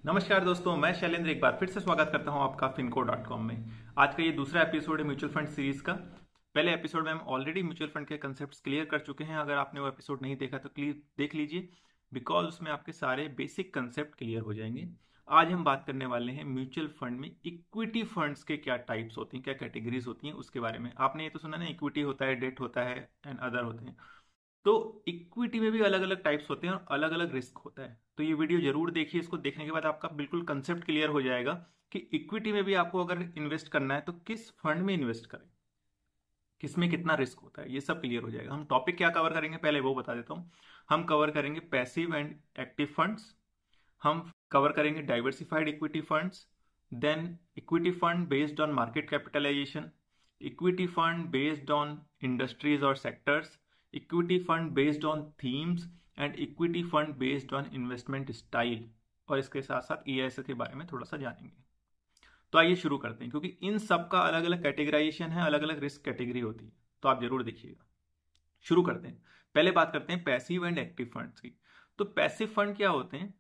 नमस्कार दोस्तों, मैं शैलेंद्र एक बार फिर से स्वागत करता हूं आपका finco.com में। आज का ये दूसरा एपिसोड है म्यूचुअल फंड सीरीज का। पहले एपिसोड में हम ऑलरेडी म्यूचुअल फंड के कंसेप्ट्स क्लियर कर चुके हैं। अगर आपने वो एपिसोड नहीं देखा तो प्लीज देख लीजिए, बिकॉज उसमें आपके सारे बेसिक कंसेप्ट क्लियर हो जाएंगे। आज हम बात करने वाले हैं म्यूचुअल फंड में इक्विटी फंड्स के क्या टाइप्स होती हैं, क्या कैटेगरीज होती हैं, उसके बारे में। आपने ये तो सुना ना, इक्विटी होता है, डेट होता है एंड अदर होते हैं। तो इक्विटी में भी अलग अलग टाइप्स होते हैं और अलग अलग रिस्क होता है। तो ये वीडियो जरूर देखिए। इसको देखने के बाद आपका बिल्कुल कंसेप्ट क्लियर हो जाएगा कि इक्विटी में भी आपको अगर इन्वेस्ट करना है तो किस फंड में इन्वेस्ट करें, किसमें कितना रिस्क होता है, ये सब क्लियर हो जाएगा। हम टॉपिक क्या कवर करेंगे पहले वो बता देता हूँ। हम कवर करेंगे पैसिव एंड एक्टिव फंड्स, हम कवर करेंगे diversified equity funds, then equity fund based on market capitalization, equity fund based on industries और sectors, equity fund based on themes and equity fund based on investment style. और इसके साथ साथ ESI के बारे में थोड़ा सा जानेंगे। तो आइए शुरू करते हैं, क्योंकि इन सब का अलग अलग कैटेगराइजेशन है, अलग अलग रिस्क कैटेगरी होती है, तो आप जरूर देखिएगा। शुरू करते हैं। पहले बात करते हैं पैसिव एंड एक्टिव फंड्स की। तो पैसिव फंड क्या होते हैं?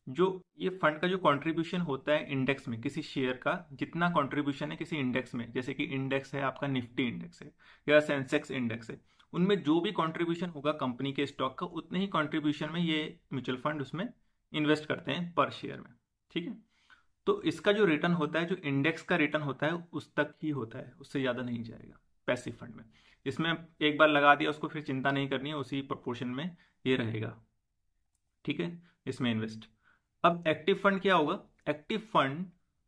जो ये फंड का जो कंट्रीब्यूशन होता है इंडेक्स में, किसी शेयर का जितना कंट्रीब्यूशन है किसी इंडेक्स में, जैसे कि इंडेक्स है आपका निफ्टी इंडेक्स है या सेंसेक्स इंडेक्स है, उनमें जो भी कंट्रीब्यूशन होगा कंपनी के स्टॉक का, उतने ही कंट्रीब्यूशन में ये म्यूचुअल फंड उसमें इन्वेस्ट करते हैं पर शेयर में। ठीक है। तो इसका जो रिटर्न होता है, जो इंडेक्स का रिटर्न होता है, उस तक ही होता है, उससे ज्यादा नहीं जाएगा पैसिव फंड में। इसमें एक बार लगा दिया उसको, फिर चिंता नहीं करनी है, उसी प्रोपोर्शन में ये रहेगा। ठीक है, इसमें इन्वेस्ट। अब एक्टिव फंड क्या होगा? एक्टिव फंड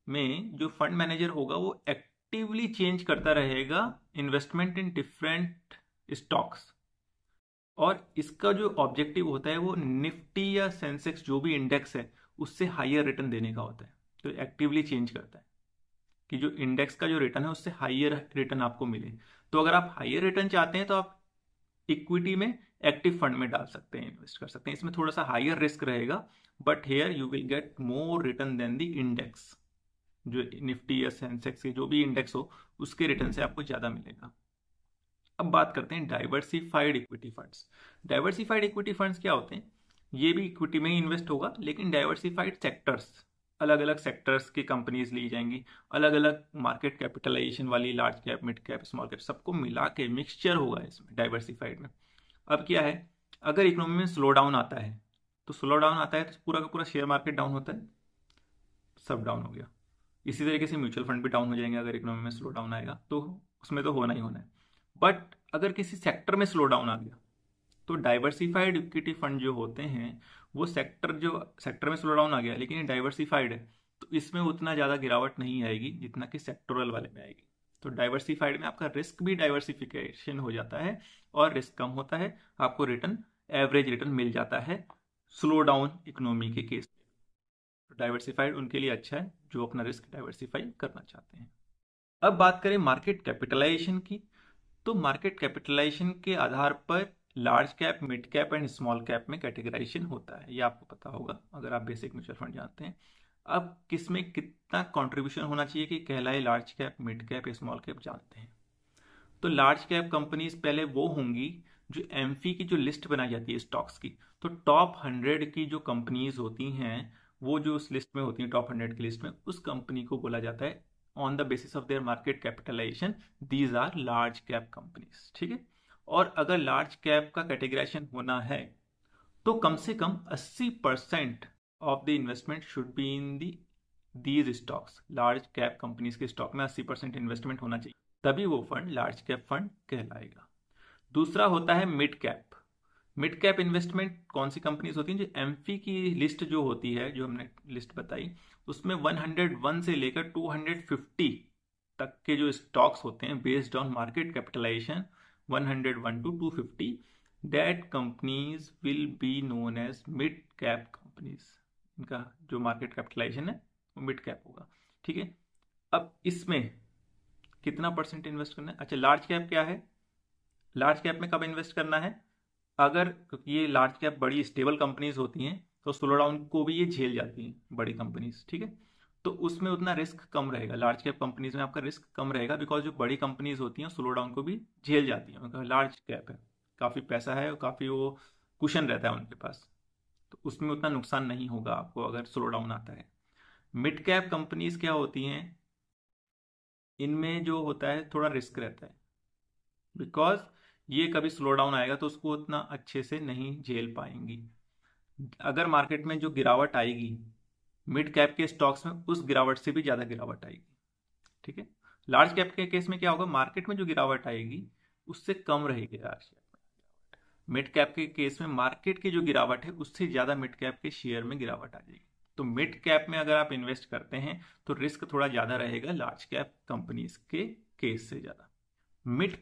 में जो फंड मैनेजर होगा वो एक्टिवली चेंज करता रहेगा इन्वेस्टमेंट इन डिफरेंट स्टॉक्स, और इसका जो ऑब्जेक्टिव होता है वो निफ्टी या सेंसेक्स जो भी इंडेक्स है उससे हाइयर रिटर्न देने का होता है। तो एक्टिवली चेंज करता है कि जो इंडेक्स का जो रिटर्न है उससे हाइयर रिटर्न आपको मिले। तो अगर आप हाइयर रिटर्न चाहते हैं तो आप इक्विटी में एक्टिव फंड में डाल सकते हैं, इन्वेस्ट कर सकते हैं। इसमें थोड़ा सा हाइयर रिस्क रहेगा, but here you will get more return than the index. जो निफ्टी या सेंसेक्स के जो भी इंडेक्स हो उसके रिटर्न से आपको ज्यादा मिलेगा। अब बात करते हैं diversified equity funds. Diversified equity funds क्या होते हैं? ये भी इक्विटी में ही इन्वेस्ट होगा, लेकिन डाइवर्सिफाइड सेक्टर्स, अलग अलग सेक्टर्स की कंपनीज ली जाएंगी, अलग अलग मार्केट कैपिटलाइजेशन वाली, large cap, mid cap, small cap, सबको मिला के मिक्सचर होगा इसमें डाइवर्सिफाइड में। अब क्या है, अगर इकोनॉमी में स्लो डाउन आता है, तो स्लो डाउन आता है तो पूरा का पूरा शेयर मार्केट डाउन होता है, सब डाउन हो गया। इसी तरीके से म्यूचुअल फंड भी डाउन हो जाएंगे अगर इकोनॉमी में स्लो डाउन आएगा, तो उसमें तो होना ही होना है। बट अगर किसी सेक्टर में स्लो डाउन आ गया तो डाइवर्सिफाइड इक्विटी फंड जो होते हैं वो सेक्टर में स्लो डाउन आ गया लेकिन ये डाइवर्सिफाइड है, तो इसमें उतना ज़्यादा गिरावट नहीं आएगी जितना कि सेक्टोरल वाले में आएगी। तो डाइवर्सिफाइड में आपका रिस्क भी डाइवर्सिफिकेशन हो जाता है और रिस्क कम होता है, आपको रिटर्न, एवरेज रिटर्न मिल जाता है स्लो डाउन इकोनॉमी के केस में। तो डाइवर्सिफाइड उनके लिए अच्छा है जो अपना रिस्क डाइवर्सिफाई करना चाहते हैं। अब बात करें मार्केट कैपिटलाइजेशन की। तो मार्केट कैपिटलाइजेशन के आधार पर large cap, mid cap and small cap में कैटेगराइजेशन होता है, ये आपको पता होगा अगर आप बेसिक म्यूचुअल फंड जानते हैं। अब किसमें कितना कंट्रीब्यूशन होना चाहिए कि कहलाए लार्ज कैप, मिड कैप या स्मॉल कैप, जानते हैं। तो लार्ज कैप कंपनीज पहले वो होंगी जो एमफी की जो लिस्ट बनाई जाती है स्टॉक्स की, तो टॉप 100 की जो कंपनीज होती हैं वो जो उस लिस्ट में होती हैं, टॉप 100 की लिस्ट में, उस कंपनी को बोला जाता है on the basis of their market capitalization, these are large cap companies. ठीक है। और अगर लार्ज कैप का कैटेगराइजेशन होना है तो कम से कम 80% of the investment should be in these stocks. Large cap companies के स्टॉक में 80% इन्वेस्टमेंट होना चाहिए, तभी वो फंड लार्ज कैप फंड कहलाएगा। दूसरा होता है mid cap. Mid cap investment कौन सी कंपनीज होती हैं? जो एमफी की लिस्ट जो होती है, जो हमने लिस्ट बताई, उसमें 101 से लेकर 250 तक के जो स्टॉक्स होते हैं based on market capitalization, 101 to 250, that companies will be known as mid cap companies. इनका जो मार्केट कैपिटलाइजेशन है वो मिड कैप होगा। ठीक है। अब इसमें कितना परसेंट इन्वेस्ट करना है? अच्छा, लार्ज कैप क्या है? लार्ज कैप में कब इन्वेस्ट करना है? अगर, क्योंकि ये लार्ज कैप बड़ी स्टेबल कंपनीज होती हैं तो स्लो डाउन को भी ये झेल जाती हैं बड़ी कंपनीज। ठीक है। तो उसमें उतना रिस्क कम रहेगा, लार्ज कैप कंपनीज में आपका रिस्क कम रहेगा, बिकॉज जो बड़ी कंपनीज होती हैं स्लो डाउन को भी झेल जाती हैं, उनका लार्ज कैप है, काफ़ी पैसा है और काफ़ी वो कुशन रहता है उनके पास, तो उसमें उतना नुकसान नहीं होगा आपको अगर स्लो डाउन आता है। मिड कैप कंपनीज क्या होती हैं, इनमें जो होता है थोड़ा रिस्क रहता है, बिकॉज ये कभी स्लो डाउन आएगा तो उसको उतना अच्छे से नहीं झेल पाएंगी। अगर मार्केट में जो गिरावट आएगी मिड कैप के स्टॉक्स में, उस गिरावट से भी ज़्यादा गिरावट आएगी। ठीक है। लार्ज कैप के केस में क्या होगा, मार्केट में जो गिरावट आएगी उससे कम रहेगी लार्ज कैप में। मिड कैप के केस में मार्केट की जो गिरावट है उससे ज़्यादा मिड कैप के शेयर में गिरावट आ जाएगी। तो मिड कैप में अगर आप इन्वेस्ट करते हैं तो रिस्क थोड़ा ज़्यादा रहेगा लार्ज कैप कंपनीज के केस से ज़्यादा। मिड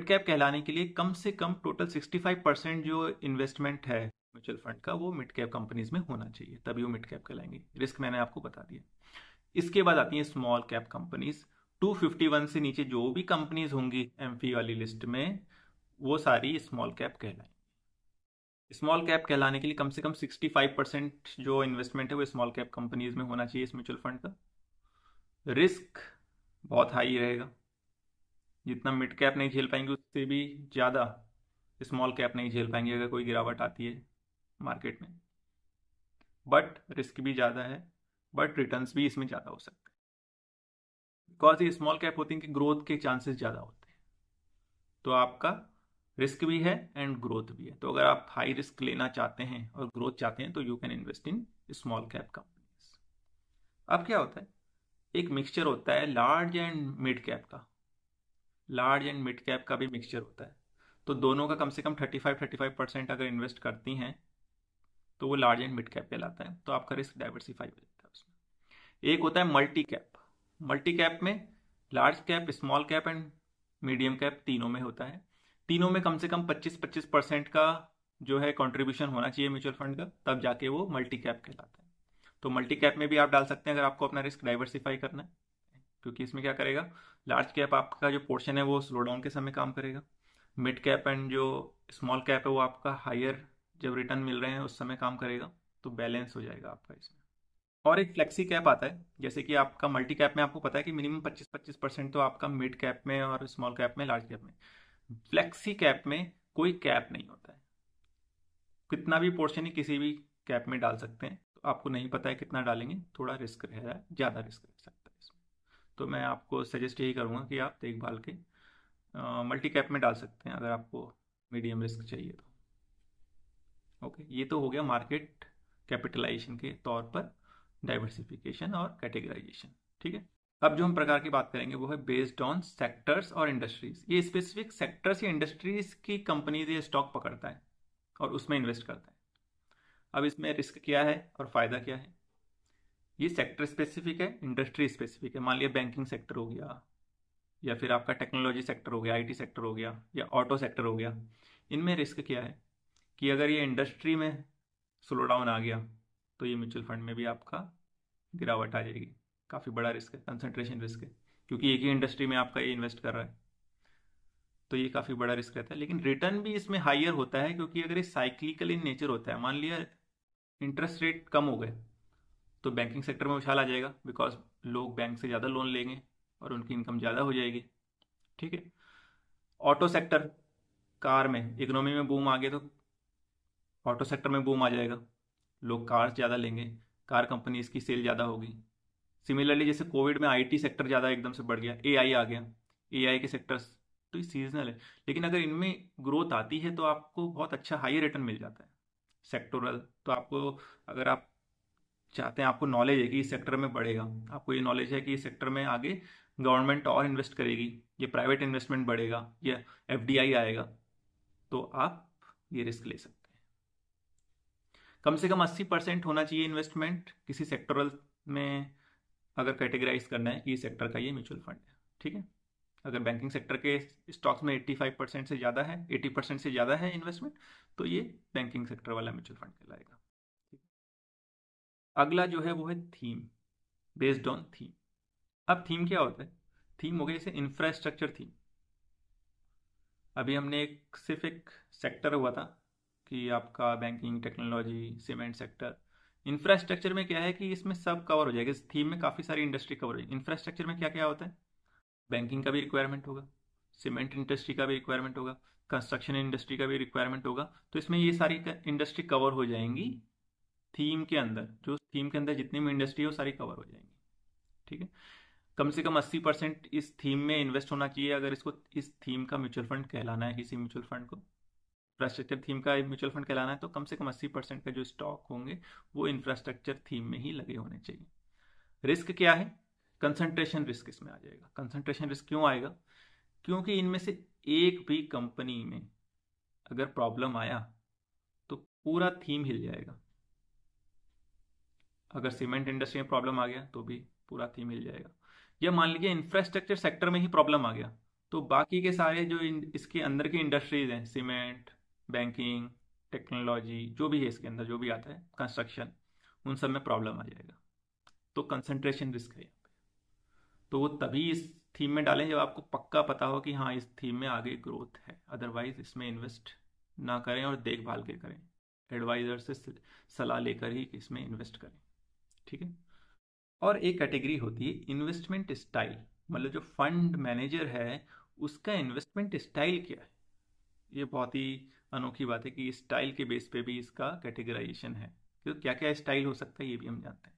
कैप कहलाने के लिए कम से कम टोटल 65% जो इन्वेस्टमेंट है म्यूचुअल फंड का वो मिड कैप कंपनीज में होना चाहिए, तभी वो मिड कैप कहलाएंगे। रिस्क मैंने आपको बता दिया। इसके बाद आती है स्मॉल कैप कंपनीज। 251 से नीचे जो भी कंपनीज होंगी एमपी वाली लिस्ट में वो सारी स्मॉल कैप कहलाएंगी। स्मॉल कैप कहलाने के लिए कम से कम 65% जो इन्वेस्टमेंट है वो स्मॉल कैप कंपनीज में होना चाहिए इस म्यूचुअल फंड का। रिस्क बहुत हाई रहेगा, जितना मिड कैप नहीं झेल पाएंगे उससे भी ज़्यादा स्मॉल कैप नहीं झेल पाएंगे अगर कोई गिरावट आती है मार्केट में। बट रिस्क भी ज़्यादा है, बट रिटर्न्स भी इसमें ज़्यादा हो सकते हैं, बिकॉज ये स्मॉल कैप होती है कि ग्रोथ के चांसेस ज़्यादा होते हैं। तो आपका रिस्क भी है एंड ग्रोथ भी है। तो अगर आप हाई रिस्क लेना चाहते हैं और ग्रोथ चाहते हैं तो you can invest in small cap companies. अब क्या होता है, एक मिक्सचर होता है लार्ज एंड मिड कैप का। लार्ज एंड मिड कैप का भी मिक्सचर होता है, तो दोनों का कम से कम 35% अगर इन्वेस्ट करती हैं तो वो लार्ज एंड मिड कैप कहलाता है। तो आपका रिस्क डाइवर्सिफाई हो जाता है उसमें। एक होता है मल्टी कैप। मल्टी कैप में large cap, small cap and medium cap तीनों में होता है। तीनों में कम से कम 25-25% का जो है कंट्रीब्यूशन होना चाहिए म्यूचुअल फंड का, तब जाके वो मल्टी कैप कहलाता है। तो मल्टी कैप में भी आप डाल सकते हैं अगर आपको अपना रिस्क डाइवर्सिफाई करना है, क्योंकि इसमें क्या करेगा, लार्ज कैप आपका जो पोर्शन है वो स्लो डाउन के समय काम करेगा। मिड कैप एंड जो स्मॉल कैप है वो आपका हायर जब रिटर्न मिल रहे हैं उस समय काम करेगा। तो बैलेंस हो जाएगा आपका इसमें। और एक फ्लेक्सी कैप आता है, जैसे कि आपका मल्टी कैप में आपको पता है कि मिनिमम 25-25% तो आपका मिड कैप में और स्मॉल कैप में, लार्ज कैप में। फ्लेक्सी कैप में कोई कैप नहीं होता है, कितना भी पोर्शन ही किसी भी कैप में डाल सकते हैं। तो आपको नहीं पता है कितना डालेंगे, थोड़ा रिस्क रह रहा है, ज़्यादा रिस्क रह सकता है इसमें। तो मैं आपको सजेस्ट यही करूँगा कि आप देखभाल के मल्टी कैप में डाल सकते हैं अगर आपको मीडियम रिस्क चाहिए तो। ओके, ये तो हो गया मार्केट कैपिटलाइजेशन के तौर पर डाइवर्सिफिकेशन और कैटेगराइजेशन। ठीक है। अब जो हम प्रकार की बात करेंगे वो है बेस्ड ऑन सेक्टर्स और इंडस्ट्रीज। ये स्पेसिफिक सेक्टर्स या इंडस्ट्रीज की कंपनीज ये स्टॉक पकड़ता है और उसमें इन्वेस्ट करता है। अब इसमें रिस्क क्या है और फायदा क्या है, ये सेक्टर स्पेसिफिक है, इंडस्ट्री स्पेसिफिक है। मान लिया बैंकिंग सेक्टर हो गया, या फिर आपका टेक्नोलॉजी सेक्टर हो गया, आईटी सेक्टर हो गया, या ऑटो सेक्टर हो गया। इनमें रिस्क क्या है कि अगर ये इंडस्ट्री में स्लो डाउन आ गया तो ये म्यूचुअल फंड में भी आपका गिरावट आ जाएगी। काफ़ी बड़ा रिस्क है, कंसंट्रेशन रिस्क है, क्योंकि एक ही इंडस्ट्री में आपका ये इन्वेस्ट कर रहा है। तो ये काफ़ी बड़ा रिस्क रहता है, लेकिन रिटर्न भी इसमें हाइयर होता है, क्योंकि अगर ये साइक्लिकल इन नेचर होता है। मान लिया इंटरेस्ट रेट कम हो गए तो बैंकिंग सेक्टर में उछाल आ जाएगा, बिकॉज लोग बैंक से ज़्यादा लोन लेंगे और उनकी इनकम ज़्यादा हो जाएगी। ठीक है। ऑटो सेक्टर, कार में इकोनॉमी में बूम आ गया तो ऑटो सेक्टर में बूम आ जाएगा, लोग कार ज़्यादा लेंगे, कार कंपनीज की सेल ज़्यादा होगी। सिमिलरली जैसे कोविड में आईटी सेक्टर ज़्यादा एकदम से बढ़ गया, एआई आ गया, एआई के सेक्टर्स। तो ये सीजनल है, लेकिन अगर इनमें ग्रोथ आती है तो आपको बहुत अच्छा हाई रिटर्न मिल जाता है सेक्टोरल। तो आपको, अगर आप चाहते हैं, आपको नॉलेज है कि इस सेक्टर में बढ़ेगा, आपको ये नॉलेज है कि इस सेक्टर में आगे गवर्नमेंट और इन्वेस्ट करेगी, ये प्राइवेट इन्वेस्टमेंट बढ़ेगा, ये एफडीआई आएगा, तो आप ये रिस्क ले सकते हैं। कम से कम 80% होना चाहिए इन्वेस्टमेंट किसी सेक्टरल में, अगर कैटेगराइज करना है कि इस सेक्टर का ये म्यूचुअल फंड है। ठीक है। अगर बैंकिंग सेक्टर के स्टॉक्स में 85% से ज़्यादा है, 80% से ज़्यादा है इन्वेस्टमेंट, तो ये बैंकिंग सेक्टर वाला म्यूचुअल फंड कहलाएगा। अगला जो है वो है थीम, बेस्ड ऑन थीम। अब थीम क्या होता है, थीम हो गया जैसे इंफ्रास्ट्रक्चर थीम। अभी हमने सिर्फ एक सेक्टर हुआ था कि आपका banking, technology, cement sector. Infrastructure में क्या है कि इसमें सब कवर हो जाएगा, इस थीम में काफ़ी सारी इंडस्ट्री कवर हो जाएगी। इंफ्रास्ट्रक्चर में क्या क्या होता है, बैंकिंग का भी रिक्वायरमेंट होगा, सीमेंट इंडस्ट्री का भी रिक्वायरमेंट होगा, कंस्ट्रक्शन इंडस्ट्री का भी रिक्वायरमेंट होगा। तो इसमें ये सारी इंडस्ट्री कवर हो जाएंगी थीम के अंदर, जो थीम के अंदर जितनी भी इंडस्ट्री है वो सारी कवर हो जाएंगी। ठीक है, कम से कम 80% इस थीम में इन्वेस्ट होना चाहिए अगर इसको इस थीम का म्यूचुअल फंड कहलाना है। किसी म्यूचुअल फंड को इंफ्रास्ट्रक्चर थीम का म्यूचुअल फंड कहलाना है तो कम से कम 80% का जो स्टॉक होंगे वो इंफ्रास्ट्रक्चर थीम में ही लगे होने चाहिए। रिस्क क्या है? कंसंट्रेशन रिस्क इसमें आ जाएगा। कंसंट्रेशन रिस्क क्यों आएगा? क्योंकि इनमें से एक भी कंपनी में अगर प्रॉब्लम आया तो पूरा थीम हिल जाएगा। अगर सीमेंट इंडस्ट्री में प्रॉब्लम आ गया तो भी पूरा थीम हिल जाएगा। या मान लीजिए इंफ्रास्ट्रक्चर सेक्टर में ही प्रॉब्लम आ गया तो बाकी के सारे जो इसके अंदर की इंडस्ट्रीज हैं, सीमेंट, बैंकिंग, टेक्नोलॉजी, जो भी है इसके अंदर, जो भी आता है, कंस्ट्रक्शन, उन सब में प्रॉब्लम आ जाएगा। तो कंसंट्रेशन रिस्क है यहाँ पे। तो वो तभी इस थीम में डालें जब आपको पक्का पता हो कि हाँ इस थीम में आगे ग्रोथ है। अदरवाइज इसमें इन्वेस्ट ना करें और देखभाल के करें, एडवाइजर से सलाह लेकर ही इसमें इन्वेस्ट करें। ठीक है। और एक कैटेगरी होती है इन्वेस्टमेंट स्टाइल, मतलब जो फंड मैनेजर है उसका इन्वेस्टमेंट स्टाइल क्या है। ये बहुत ही अनोखी बात है कि स्टाइल के बेस पे भी इसका कैटेगराइजेशन है। तो क्या क्या स्टाइल हो सकता है ये भी हम जानते हैं।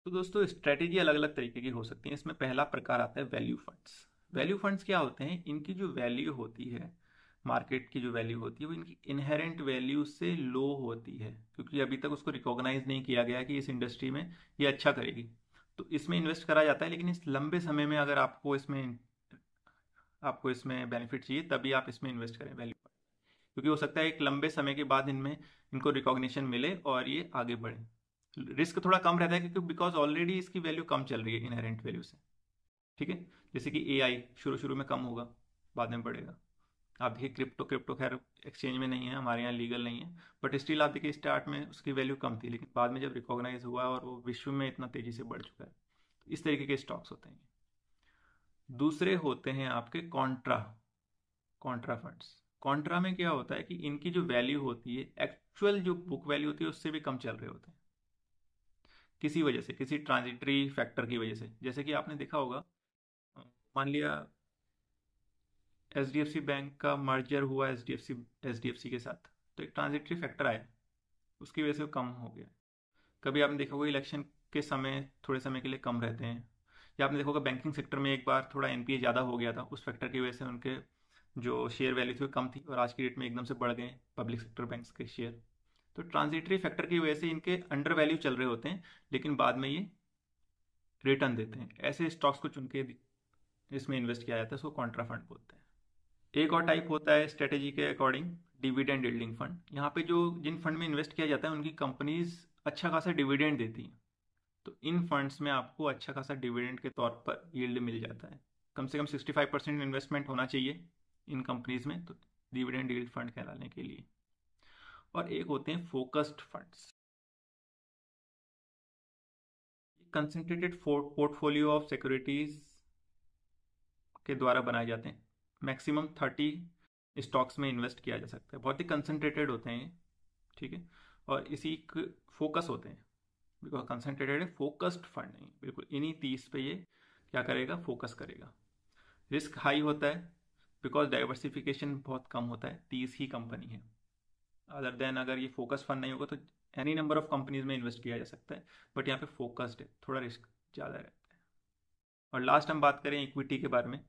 तो दोस्तों स्ट्रेटेजी अलग अलग तरीके की हो सकती है। इसमें पहला प्रकार आता है वैल्यू फंड्स। वैल्यू फंड्स क्या होते हैं? इनकी जो वैल्यू होती है, मार्केट की जो वैल्यू होती है, वो इनकी इनहेरेंट वैल्यू से लो होती है, क्योंकि अभी तक उसको रिकॉग्नाइज नहीं किया गया कि इस इंडस्ट्री में ये अच्छा करेगी। तो इसमें इन्वेस्ट करा जाता है, लेकिन इस लंबे समय में अगर आपको इसमें बेनिफिट चाहिए तभी आप इसमें इन्वेस्ट करें वैल्यू फंड। क्योंकि हो सकता है एक लंबे समय के बाद इनको रिकॉग्निशन मिले और ये आगे बढ़े। रिस्क थोड़ा कम रहता है क्योंकि बिकॉज ऑलरेडी इसकी वैल्यू कम चल रही है इनहेरेंट वैल्यू से। ठीक है, जैसे कि एआई शुरू शुरू में कम होगा, बाद में बढ़ेगा। आप देखिए क्रिप्टो खैर एक्सचेंज में नहीं है, हमारे यहाँ लीगल नहीं है, बट स्टिल आप देखिए स्टार्ट में उसकी वैल्यू कम थी, लेकिन बाद में जब रिकॉग्नाइज हुआ और वो विश्व में इतना तेजी से बढ़ चुका है। तो इस तरीके के स्टॉक्स होते हैं। दूसरे होते हैं आपके कॉन्ट्रा फंड्स। कॉन्ट्रा में क्या होता है कि इनकी जो वैल्यू होती है, एक्चुअल जो बुक वैल्यू होती है उससे भी कम चल रहे होते हैं, किसी वजह से, किसी ट्रांजिटरी फैक्टर की वजह से। जैसे कि आपने देखा होगा, मान लिया एचडीएफसी बैंक का मर्जर हुआ एचडीएफसी के साथ, तो एक ट्रांजिटरी फैक्टर आया, उसकी वजह से वो कम हो गया। कभी आपने देखा होगा इलेक्शन के समय थोड़े समय के लिए कम रहते हैं। या आपने देखा होगा बैंकिंग सेक्टर में एक बार थोड़ा एनपीए ज़्यादा हो गया था, उस फैक्टर की वजह से उनके जो शेयर वैल्यू थी वो कम थी और आज की डेट में एकदम से बढ़ गए पब्लिक सेक्टर बैंक्स के शेयर। तो ट्रांजिटरी फैक्टर की वजह से इनके अंडर वैल्यू चल रहे होते हैं, लेकिन बाद में ये रिटर्न देते हैं। ऐसे स्टॉक्स को चुन के इसमें इन्वेस्ट किया जाता है, इसको कॉन्ट्रा फंड बोलते हैं। एक और टाइप होता है स्ट्रेटेजी के अकॉर्डिंग डिविडेंड यील्डिंग फंड। यहाँ पे जो जिन फंड में इन्वेस्ट किया जाता है उनकी कंपनीज अच्छा खासा डिविडेंड देती हैं, तो इन फंड्स में आपको अच्छा खासा डिविडेंड के तौर पर यील्ड मिल जाता है। कम से कम 65% इन्वेस्टमेंट होना चाहिए इन कंपनीज में, तो डिविडेंड यील्ड फंड कहलाने के लिए। और एक होते हैं focused funds. Concentrated portfolio of securities के द्वारा बनाए जाते हैं। मैक्सिमम 30 स्टॉक्स में इन्वेस्ट किया जा सकता है। बहुत ही कंसंट्रेटेड होते हैं। ठीक है, और इसी फोकस होते हैं, बिकॉज कंसंट्रेटेड है, फोकस्ड फंड नहीं, बिल्कुल इन्हीं 30 पे ये क्या करेगा, फोकस करेगा। रिस्क हाई होता है बिकॉज डाइवर्सिफिकेशन बहुत कम होता है, 30 ही कंपनी है। अदर देन अगर ये फोकस फंड नहीं होगा तो एनी नंबर ऑफ कंपनीज में इन्वेस्ट किया जा सकता है, बट यहाँ पे फोकस्ड है, थोड़ा रिस्क ज़्यादा रहता है। और लास्ट हम बात करें इक्विटी के बारे में,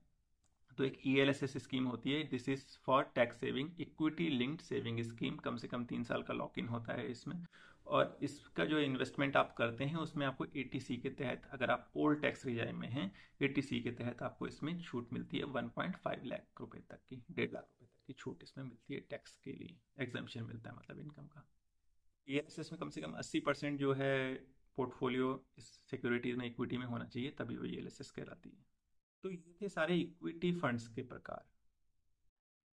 तो एक ELSS स्कीम होती है, this is for tax saving, equity linked saving scheme. कम से कम 3 साल का लॉक इन होता है इसमें, और इसका जो इन्वेस्टमेंट आप करते हैं उसमें आपको ATC के तहत, अगर आप ओल्ड टैक्स रिजाइम में हैं, ATC के तहत आपको इसमें छूट मिलती है 1.5 लाख रुपए तक की, 1.5 लाख रुपए तक की छूट इसमें मिलती है। टैक्स के लिए एग्जम्पशन मिलता है, मतलब इनकम का। ELSS में कम से कम 80% जो है पोर्टफोलियो इस सिक्योरिटीज में, इक्विटी में होना चाहिए, तभी वो ELSS कहलाती है। तो ये थे सारे इक्विटी फंड्स के प्रकार।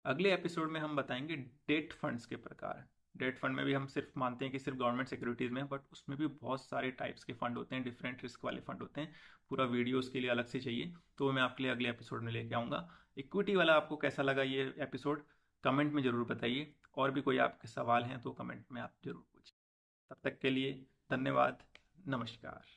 अगले एपिसोड में हम बताएंगे डेट फंड्स के प्रकार। डेट फंड में भी हम सिर्फ मानते हैं कि सिर्फ गवर्नमेंट सिक्योरिटीज में, बट उसमें भी बहुत सारे टाइप्स के फंड होते हैं, डिफरेंट रिस्क वाले फंड होते हैं। पूरा वीडियो उसके लिए अलग से चाहिए तो मैं आपके लिए अगले एपिसोड में लेके आऊँगा। इक्विटी वाला आपको कैसा लगा ये एपिसोड, कमेंट में ज़रूर बताइए। और भी कोई आपके सवाल हैं तो कमेंट में आप जरूर पूछिए। तब तक के लिए धन्यवाद, नमस्कार।